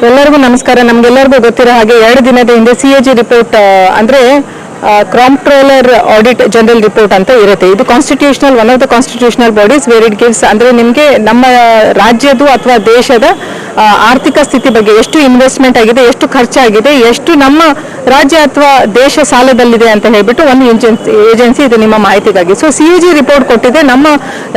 ಎಲ್ಲರಿಗೂ ನಮಸ್ಕಾರ. ನಮಗೆಲ್ಲರಿಗೂ ಗೊತ್ತಿರೋ ಹಾಗೆ 2 ದಿನದ ಹಿಂದೆ CAG ರಿಪೋರ್ಟ್ ಅಂದರೆ ಕಾಂಪ್ಟ್ರೋಲರ್ ಆಡಿಟ್ ಜನರಲ್ ರಿಪೋರ್ಟ್ ಅಂತ ಇರುತ್ತೆ. ಇದು constitutional one of the constitutional bodies where it gives ಅಂದರೆ ನಿಮಗೆ ನಮ್ಮ ರಾಜ್ಯದ ಅಥವಾ ದೇಶದ ಆರ್ಥಿಕ ಸ್ಥಿತಿ ಬಗ್ಗೆ ಎಷ್ಟು ಇನ್ವೆಸ್ಟ್ಮೆಂಟ್ ಆಗಿದೆ, ಎಷ್ಟು ಖರ್ಚಾಗಿದೆ, ಎಷ್ಟು ನಮ್ಮ ರಾಜ್ಯ ಅಥವಾ ದೇಶ ಸಾಲದಲ್ಲಿದೆ ಅಂತ ಹೇಳ್ಬಿಟ್ಟು ಒಂದು ಏಜೆನ್ಸಿ ಇದು ನಿಮ್ಮ ಮಾಹಿತಿಗಾಗಿ. ಸೊ CAG ರಿಪೋರ್ಟ್ ಕೊಟ್ಟಿದೆ ನಮ್ಮ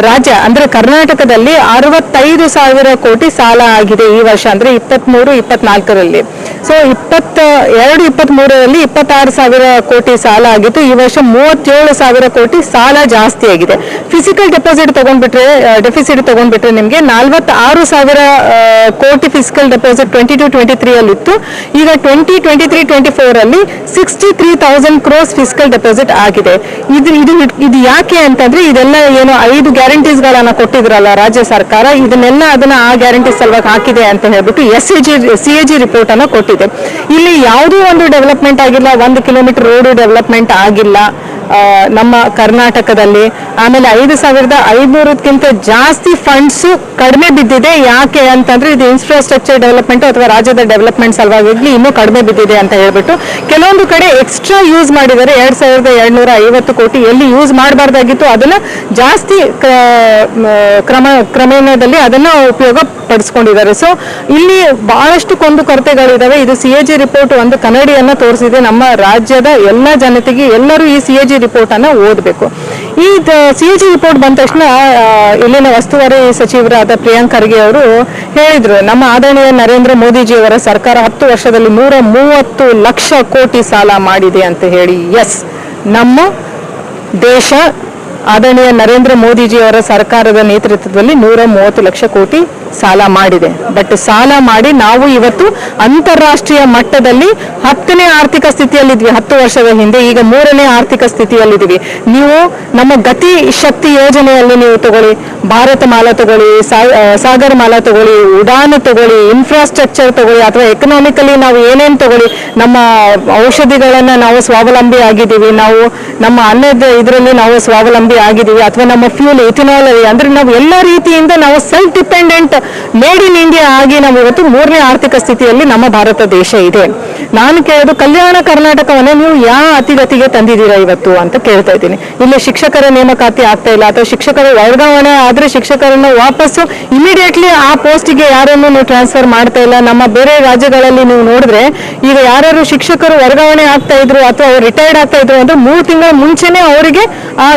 ರಾಜ್ಯ ಅಂದರೆ ಕರ್ನಾಟಕದಲ್ಲಿ 65,000 ಕೋಟಿ ಸಾಲ ಆಗಿದೆ ಈ ವರ್ಷ ಅಂದರೆ 23-24ರಲ್ಲಿ. ಸೊ 22-23ರಲ್ಲಿ 26,000 ಕೋಟಿ ಸಾಲ ಆಗಿತ್ತು. ಈ ವರ್ಷ 37,000 ಕೋಟಿ ಸಾಲ ಜಾಸ್ತಿ ಆಗಿದೆ. ಫಿಸಿಕಲ್ ಡೆಪಾಸಿಟ್ ತಗೊಂಡ್ಬಿಟ್ರೆ ಡೆಫಿಸಿಟ್ ತಗೊಂಡ್ಬಿಟ್ರೆ ನಿಮಗೆ 46,000 ಕೋಟಿ ಫಿಸಿಕಲ್ ಡೆಪಾಸಿಟ್ 22-23 ಅಲ್ಲಿ ಇತ್ತು. ಈಗ 2023-24ರಲ್ಲಿ 63,000 ಕ್ರೋಸ್ ಫಿಸಿಕಲ್ ಡೆಪಾಸಿಟ್ ಆಗಿದೆ. ಇದು ಯಾಕೆ ಅಂತಂದ್ರೆ ಇದೆಲ್ಲ ಏನು 5 ಗ್ಯಾರಂಟೀಸ್ಗಳನ್ನ ಕೊಟ್ಟಿದ್ರಲ್ಲ ರಾಜ್ಯ ಸರ್ಕಾರ, ಇದನ್ನೆಲ್ಲ ಆ ಗ್ಯಾರಂಟೀಸ್ ಸಲುವಾಗಿ ಹಾಕಿದೆ ಅಂತ ಹೇಳ್ಬಿಟ್ಟು CAG ರಿಪೋರ್ಟ್ ಅನ್ನು ಕೊಟ್ಟಿದೆ. ಇಲ್ಲಿ ಯಾವುದೂ ಒಂದು ಡೆವಲಪ್ಮೆಂಟ್ ಆಗಿಲ್ಲ, 1 ಕಿಲೋಮೀಟರ್ ರೋಡ್ ಡೆವಲಪ್ಮೆಂಟ್ ಆಗಿಲ್ಲ ನಮ್ಮ ಕರ್ನಾಟಕದಲ್ಲಿ. ಆಮೇಲೆ 5,500ಕ್ಕಿಂತ ಜಾಸ್ತಿ ಫಂಡ್ಸ್ ಕಡಿಮೆ ಬಿದ್ದಿದೆ. ಯಾಕೆ ಅಂತಂದ್ರೆ ಇದು ಇನ್ಫ್ರಾಸ್ಟ್ರಕ್ಚರ್ ಡೆವಲಪ್ಮೆಂಟ್ ಅಥವಾ ರಾಜ್ಯದ ಡೆವಲಪ್ಮೆಂಟ್ ಸಲುವಾಗಿ ಇನ್ನೂ ಕಡಿಮೆ ಬಿದ್ದಿದೆ ಅಂತ ಹೇಳ್ಬಿಟ್ಟು ಕೆಲವೊಂದು ಕಡೆ ಎಕ್ಸ್ಟ್ರಾ ಯೂಸ್ ಮಾಡಿದ್ದಾರೆ. 2,250 ಕೋಟಿ ಎಲ್ಲಿ ಯೂಸ್ ಮಾಡಬಾರ್ದಾಗಿತ್ತು ಅದನ್ನ ಜಾಸ್ತಿ ಕ್ರಮೇಣದಲ್ಲಿ ಅದನ್ನ ಉಪಯೋಗ ಪಡಿಸ್ಕೊಂಡಿದ್ದಾರೆ. ಸೊ ಇಲ್ಲಿ ಬಹಳಷ್ಟು ಕೊರತೆಗಳಿದಾವೆ. ಇದು CAG ರಿಪೋರ್ಟ್ ಒಂದು ಕನ್ನಡಿಯನ್ನ ತೋರಿಸಿದೆ ನಮ್ಮ ರಾಜ್ಯದ ಎಲ್ಲ ಜನತೆಗೆ. ಎಲ್ಲರೂ ಈ CAG ರಿಪೋರ್ಟ್ ಅನ್ನ ಓದಬೇಕು. ಈ CAG ರಿಪೋರ್ಟ್ ಬಂದ ತಕ್ಷಣ ಇಲ್ಲಿನ ಉಸ್ತುವಾರಿ ಸಚಿವರಾದ ಪ್ರಿಯಾಂಕ್ ಖರ್ಗೆ ಅವರು ಹೇಳಿದ್ರು, ನಮ್ಮ ಆದರಣೀಯ ನರೇಂದ್ರ ಮೋದಿಜಿಯವರ ಸರ್ಕಾರ 10 ವರ್ಷದಲ್ಲಿ 130 ಲಕ್ಷ ಕೋಟಿ ಸಾಲ ಮಾಡಿದೆ ಅಂತ ಹೇಳಿ. ಎಸ್, ನಮ್ಮ ದೇಶ ಆದರಣೀಯ ನರೇಂದ್ರ ಮೋದಿಜಿಯವರ ಸರ್ಕಾರದ ನೇತೃತ್ವದಲ್ಲಿ 130 ಲಕ್ಷ ಕೋಟಿ ಸಾಲ ಮಾಡಿದೆ. ಬಟ್ ಸಾಲ ಮಾಡಿ ನಾವು ಇವತ್ತು ಅಂತಾರಾಷ್ಟ್ರೀಯ ಮಟ್ಟದಲ್ಲಿ 10ನೇ ಆರ್ಥಿಕ ಸ್ಥಿತಿಯಲ್ಲಿದ್ವಿ 10 ವರ್ಷದ ಹಿಂದೆ. ಈಗ 3ನೇ ಆರ್ಥಿಕ ಸ್ಥಿತಿಯಲ್ಲಿದ್ದೀವಿ. ನೀವು ನಮ್ಮ ಗತಿ ಶಕ್ತಿ ಯೋಜನೆಯಲ್ಲಿ ನೀವು ತಗೊಳ್ಳಿ, ಭಾರತ ಮಾಲಾ ತಗೊಳ್ಳಿ, ಸಾಗರ್ ಮಾಲಾ ತಗೊಳ್ಳಿ, ಉಡಾನ್ ತಗೊಳ್ಳಿ, ಇನ್ಫ್ರಾಸ್ಟ್ರಕ್ಚರ್ ತಗೊಳ್ಳಿ, ಅಥವಾ ಎಕನಾಮಿಕಲಿ ನಾವು ಏನೇನು ತಗೊಳ್ಳಿ, ನಮ್ಮ ಔಷಧಿಗಳನ್ನ ನಾವು ಸ್ವಾವಲಂಬಿ ಆಗಿದ್ದೀವಿ, ನಾವು ನಮ್ಮ ಅನ್ನದ ಇದರಲ್ಲಿ ನಾವು ಸ್ವಾವಲಂಬಿ ಆಗಿದ್ದೀವಿ, ಅಥವಾ ನಮ್ಮ ಫ್ಯೂಲ್ ಇಥನಾಲ್ ಅಂದ್ರೆ ನಾವು ಎಲ್ಲ ರೀತಿಯಿಂದ ನಾವು self dependent made in India ಆಗಿ ನಾವು ಇವತ್ತು 3ನೇ ಆರ್ಥಿಕ ಸ್ಥಿತಿಯಲ್ಲಿ ನಮ್ಮ ಭಾರತ ದೇಶ ಇದೆ. ನಾನು ಕೇಳೋದು, ಕಲ್ಯಾಣ ಕರ್ನಾಟಕವನ್ನ ನೀವು ಯಾವ ಅತಿಗತಿಗೆ ತಂದಿದ್ದೀರಾ ಇವತ್ತು ಅಂತ ಕೇಳ್ತಾ ಇದ್ದೀನಿ. ಇಲ್ಲಿ ಶಿಕ್ಷಕರ ನೇಮಕಾತಿ ಆಗ್ತಾ ಇಲ್ಲ, ಅಥವಾ ಶಿಕ್ಷಕರ ವರ್ಗಾವಣೆ ಆದ್ರೆ ಶಿಕ್ಷಕರನ್ನು ವಾಪಸ್ಸು ಇಮಿಡಿಯೇಟ್ಲಿ ಆ ಪೋಸ್ಟಿಗೆ ಯಾರನ್ನು ನೀವು ಟ್ರಾನ್ಸ್ಫರ್ ಮಾಡ್ತಾ ಇಲ್ಲ. ನಮ್ಮ ಬೇರೆ ರಾಜ್ಯಗಳಲ್ಲಿ ನೀವು ನೋಡಿದ್ರೆ ಈಗ ಯಾರು ಶಿಕ್ಷಕರು ವರ್ಗಾವಣೆ ಆಗ್ತಾ ಇದ್ರು ಅಥವಾ ಅವ್ರು ರಿಟೈರ್ಡ್ ಆಗ್ತಾ ಇದ್ರು ಅಂದ್ರೆ 3 ತಿಂಗಳ ಮುಂಚೆನೆ ಅವರಿಗೆ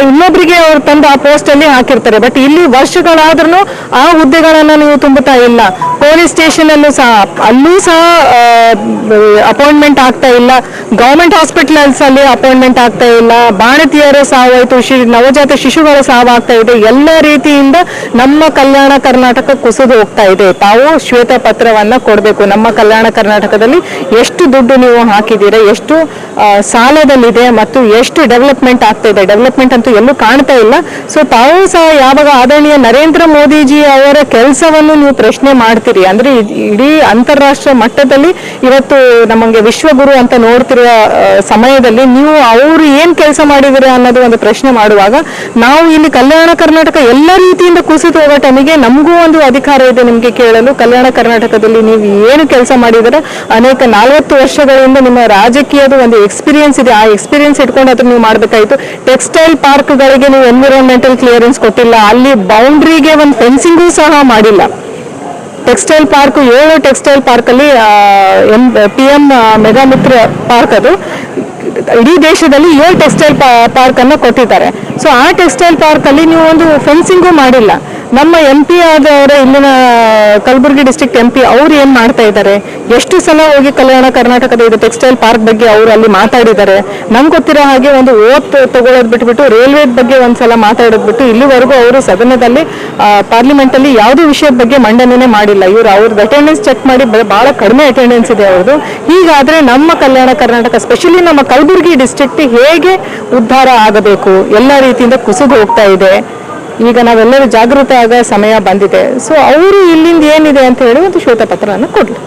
ಇನ್ನೊಬ್ಬರಿಗೆ ಅವ್ರು ತಂದು ಆ ಪೋಸ್ಟ್ ಅಲ್ಲಿ ಹಾಕಿರ್ತಾರೆ. ಬಟ್ ಇಲ್ಲಿ ವರ್ಷಗಳಾದ್ರೂ ಆ ಹುದ್ದೆಗಳನ್ನ ನೀವು ತುಂಬುತ್ತಾ ಇಲ್ಲ. ಪೊಲೀಸ್ ಸ್ಟೇಷನ್ ಅಲ್ಲೂ ಸಹ ಅಪಾಯಿಂಟ್ಮೆಂಟ್ ಆಗ್ತಾ ಇಲ್ಲ. ಗವರ್ಮೆಂಟ್ ಹಾಸ್ಪಿಟಲ್ಸ್ ಅಲ್ಲಿ ಅಪಾಯಿಂಟ್ಮೆಂಟ್ ಆಗ್ತಾ ಇಲ್ಲ. ಬಾಣತಿಯರ ಸಾವಾಯ್ತು, ನವಜಾತ ಶಿಶುಗಳ ಸಾವಾಗ್ತಾ ಇದೆ. ಎಲ್ಲ ರೀತಿಯಿಂದ ನಮ್ಮ ಕಲ್ಯಾಣ ಕರ್ನಾಟಕ ಕುಸಿದು ಹೋಗ್ತಾ ಇದೆ. ತಾವು ಶ್ವೇತ ಪತ್ರವನ್ನ ಕೊಡಬೇಕು. ನಮ್ಮ ಕಲ್ಯಾಣ ಕರ್ನಾಟಕದಲ್ಲಿ ಎಷ್ಟು ದುಡ್ಡು ನೀವು ಹಾಕಿದ್ದೀರಾ, ಎಷ್ಟು ಸಾಲದಲ್ಲಿದೆ ಮತ್ತು ಎಷ್ಟು ಡೆವಲಪ್ಮೆಂಟ್ ಆಗ್ತಾ ಇದೆ. ಡೆವಲಪ್ಮೆಂಟ್ ಅಂತೂ ಎಲ್ಲೂ ಕಾಣ್ತಾ ಇಲ್ಲ. ಸೊ ತಾವು ಸಹ ಯಾವಾಗ ಆದರಣೀಯ ನರೇಂದ್ರ ಮೋದಿಜಿ ಅವರ ಕೆಲಸವನ್ನು ನೀವು ಪ್ರಶ್ನೆ ಮಾಡ್ತೀರಿ ಅಂದ್ರೆ ಇಡೀ ಅಂತಾರಾಷ್ಟ್ರೀಯ ಮಟ್ಟದಲ್ಲಿ ಇವತ್ತು ನಮಗೆ ವಿಶ್ವಗುರು ಅಂತ ನೋಡ್ತಿರುವ ಸಮಯದಲ್ಲಿ ನೀವು ಅವರು ಏನ್ ಕೆಲಸ ಮಾಡಿದಿರ ಅನ್ನೋದು ಒಂದು ಪ್ರಶ್ನೆ ಮಾಡುವಾಗ, ನಾವು ಇಲ್ಲಿ ಕಲ್ಯಾಣ ಕರ್ನಾಟಕ ಎಲ್ಲ ರೀತಿಯಿಂದ ಕುಸಿದು ಹೋಗೋ ಟೈಮಿಗೆ ನಮಗೂ ಒಂದು ಅಧಿಕಾರ ಇದೆ ನಿಮ್ಗೆ ಕೇಳಲು. ಕಲ್ಯಾಣ ಕರ್ನಾಟಕದಲ್ಲಿ ನೀವು ಏನು ಕೆಲಸ ಮಾಡಿದರೆ ಅನೇಕ 40 ವರ್ಷಗಳಿಂದ ನಿಮ್ಮ ರಾಜಕೀಯದ ಒಂದು ಎಕ್ಸ್ಪೀರಿಯನ್ಸ್ ಇದೆ. ಆ ಎಕ್ಸ್ಪೀರಿಯನ್ಸ್ ಇಟ್ಕೊಂಡು ಅದನ್ನ ನೀವು ಮಾಡಬೇಕಾಯ್ತು. ಟೆಕ್ಸ್ಟೈಲ್ ಪಾರ್ಕ್ಗಳಿಗೆ ನೀವು ಎನ್ವಿರಾನ್ಮೆಂಟಲ್ ಕ್ಲಿಯರೆನ್ಸ್ ಕೊಟ್ಟಿಲ್ಲ, ಅಲ್ಲಿ ಬೌಂಡ್ರಿಗೆ ಒಂದು ಫೆನ್ಸಿಂಗು ಸಹ ಮಾಡಿಲ್ಲ. ಟೆಕ್ಸ್ಟೈಲ್ ಪಾರ್ಕ್ 7 ಟೆಕ್ಸ್ಟೈಲ್ ಪಾರ್ಕ್ ಅಲ್ಲಿ PM ಮೆಗಾ ಮಿತ್ರ ಪಾರ್ಕ್ ಅದು ಇಡೀ ದೇಶದಲ್ಲಿ 7 ಟೆಕ್ಸ್ಟೈಲ್ ಪಾರ್ಕ್ ಅನ್ನು ಕೊಟ್ಟಿದ್ದಾರೆ. ಸೊ ಆ ಟೆಕ್ಸ್ಟೈಲ್ ಪಾರ್ಕ್ ಅಲ್ಲಿ ನೀವು ಒಂದು ಫೆನ್ಸಿಂಗು ಮಾಡಿಲ್ಲ. ನಮ್ಮ MP ಆದವರ ಇಲ್ಲಿನ ಕಲಬುರಗಿ ಡಿಸ್ಟ್ರಿಕ್ಟ್ MP ಅವ್ರು ಏನ್ ಮಾಡ್ತಾ ಇದ್ದಾರೆ, ಎಷ್ಟು ಸಲ ಹೋಗಿ ಕಲ್ಯಾಣ ಕರ್ನಾಟಕದ ಇದು ಟೆಕ್ಸ್ಟೈಲ್ ಪಾರ್ಕ್ ಬಗ್ಗೆ ಅವರು ಅಲ್ಲಿ ಮಾತಾಡಿದ್ದಾರೆ. ನಮ್ಗೆ ಗೊತ್ತಿರೋ ಹಾಗೆ ಒಂದು ಓಟ್ ತಗೊಳ್ಳೋದು ಬಿಟ್ಬಿಟ್ಟು ರೈಲ್ವೆ ಬಗ್ಗೆ ಒಂದ್ಸಲ ಮಾತಾಡೋದು ಬಿಟ್ಟು ಇಲ್ಲಿವರೆಗೂ ಅವರು ಸದನದಲ್ಲಿ ಪಾರ್ಲಿಮೆಂಟ್ ಅಲ್ಲಿ ಯಾವುದೇ ವಿಷಯದ ಬಗ್ಗೆ ಮಂಡನೆ ಮಾಡಿಲ್ಲ. ಅವ್ರದ್ದು ಅಟೆಂಡೆನ್ಸ್ ಚೆಕ್ ಮಾಡಿ ಬಹಳ ಕಡಿಮೆ ಅಟೆಂಡೆನ್ಸ್ ಇದೆ ಅವ್ರದ್ದು. ಹೀಗಾದ್ರೆ ನಮ್ಮ ಕಲ್ಯಾಣ ಕರ್ನಾಟಕ ಸ್ಪೆಷಲಿ ನಮ್ಮ ಕಲಬುರಗಿ ಡಿಸ್ಟ್ರಿಕ್ಟ್ ಹೇಗೆ ಉದ್ಧಾರ ಆಗಬೇಕು? ಎಲ್ಲ ರೀತಿಯಿಂದ ಕುಸಿದು ಹೋಗ್ತಾ ಇದೆ. ಈಗ ನಾವೆಲ್ಲರೂ ಜಾಗೃತ ಆಗೋ ಸಮಯ ಬಂದಿದೆ. ಸೊ ಅವರು ಇಲ್ಲಿಂದ ಏನಿದೆ ಅಂತ ಹೇಳಿ ಒಂದು ಶ್ವೇತಪತ್ರವನ್ನು ಕೊಡ್ಲಿ.